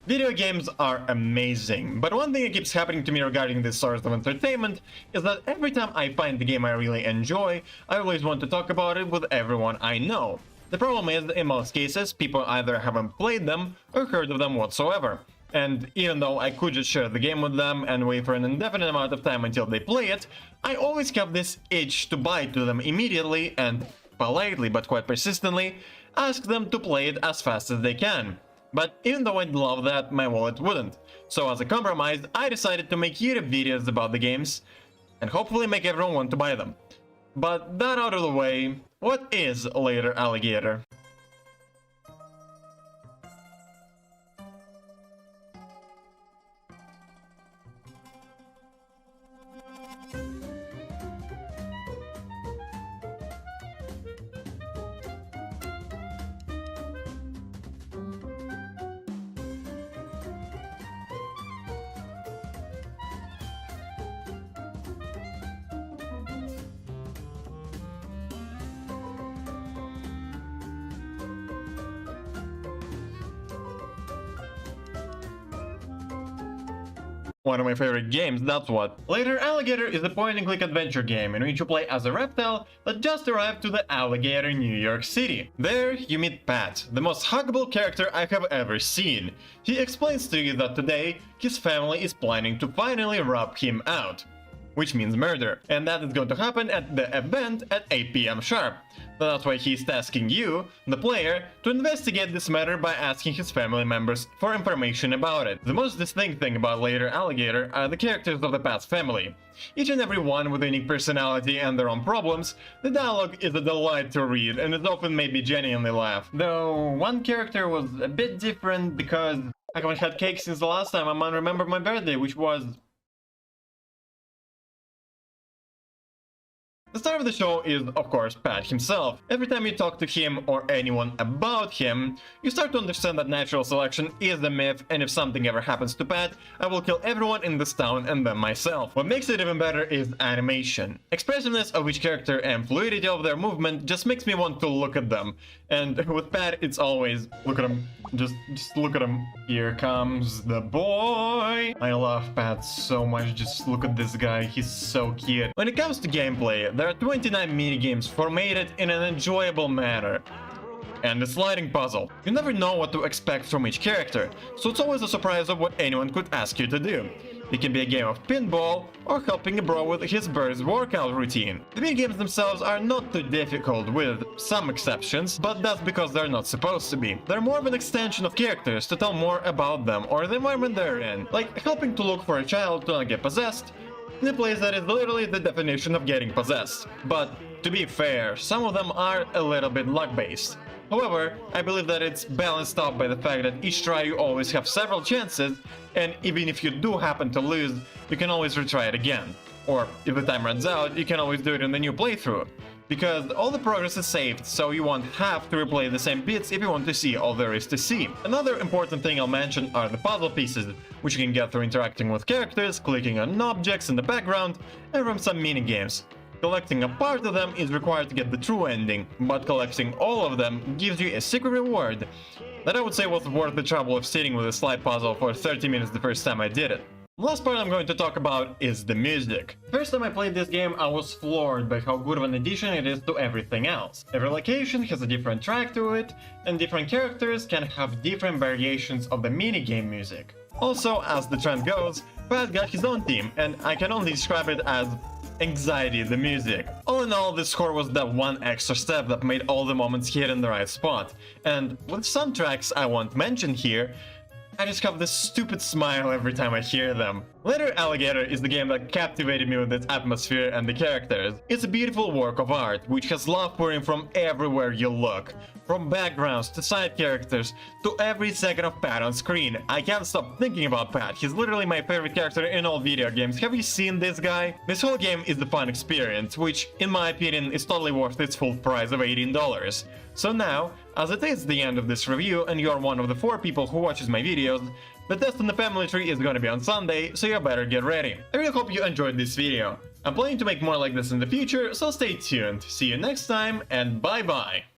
Video games are amazing, but one thing that keeps happening to me regarding this source of entertainment is that every time I find the game I really enjoy, I always want to talk about it with everyone I know. The problem is, in most cases, people either haven't played them or heard of them whatsoever. And even though I could just share the game with them and wait for an indefinite amount of time until they play it, I always have this itch to buy to them immediately and, politely but quite persistently, ask them to play it as fast as they can. But even though I'd love that, my wallet wouldn't. So as a compromise, I decided to make YouTube videos about the games and hopefully make everyone want to buy them. But that out of the way, what is Later Alligator? One of my favorite games, that's what. Later Alligator is a point-and-click adventure game in which you play as a reptile that just arrived to the Alligator, New York City. There, you meet Pat, the most huggable character I have ever seen. He explains to you that today, his family is planning to finally rob him out, which means murder, and that is going to happen at the event at 8 PM sharp. That's why he's tasking you, the player, to investigate this matter by asking his family members for information about it. The most distinct thing about Later Alligator are the characters of the Pat's family. Each and every one with a unique personality and their own problems, the dialogue is a delight to read and it often made me genuinely laugh. Though one character was a bit different because I haven't had cake since the last time I remembered my birthday, which was... The star of the show is, of course, Pat himself. Every time you talk to him or anyone about him, you start to understand that natural selection is a myth, and if something ever happens to Pat, I will kill everyone in this town and then myself. What makes it even better is animation. Expressiveness of each character and fluidity of their movement just makes me want to look at them. And with Pat, it's always, look at him, just look at him. Here comes the boy. I love Pat so much, just look at this guy, he's so cute. When it comes to gameplay, there are 29 minigames formatted in an enjoyable manner. And a sliding puzzle. You never know what to expect from each character, so it's always a surprise of what anyone could ask you to do. It can be a game of pinball, or helping a bro with his bird's workout routine. The minigames themselves are not too difficult, with some exceptions, but that's because they're not supposed to be. They're more of an extension of characters to tell more about them or the environment they're in, like helping to look for a child to not get possessed, in a place that is literally the definition of getting possessed. But to be fair, some of them are a little bit luck-based. However, I believe that it's balanced out by the fact that each try you always have several chances, and even if you do happen to lose, you can always retry it again. Or, if the time runs out, you can always do it in the new playthrough. Because all the progress is saved, so you won't have to replay the same bits if you want to see all there is to see. Another important thing I'll mention are the puzzle pieces, which you can get through interacting with characters, clicking on objects in the background, and from some minigames. Collecting a part of them is required to get the true ending, but collecting all of them gives you a secret reward that I would say was worth the trouble of sitting with a slide puzzle for 30 minutes the first time I did it. The last part I'm going to talk about is the music. First time I played this game, I was floored by how good of an addition it is to everything else. Every location has a different track to it, and different characters can have different variations of the minigame music. Also, as the trend goes, Pat got his own theme, and I can only describe it as anxiety, the music. All in all, this score was that one extra step that made all the moments hit in the right spot. And with some tracks I won't mention here, I just have this stupid smile every time I hear them. Later Alligator is the game that captivated me with its atmosphere and the characters. It's a beautiful work of art, which has love pouring from everywhere you look. From backgrounds to side characters, to every second of Pat on screen. I can't stop thinking about Pat, he's literally my favorite character in all video games. Have you seen this guy? This whole game is the fun experience, which, in my opinion, is totally worth its full price of $18. So now, as it is the end of this review and you're one of the 4 people who watches my videos, the test on the family tree is gonna be on Sunday, so you better get ready. I really hope you enjoyed this video. I'm planning to make more like this in the future, so stay tuned. See you next time, and bye bye!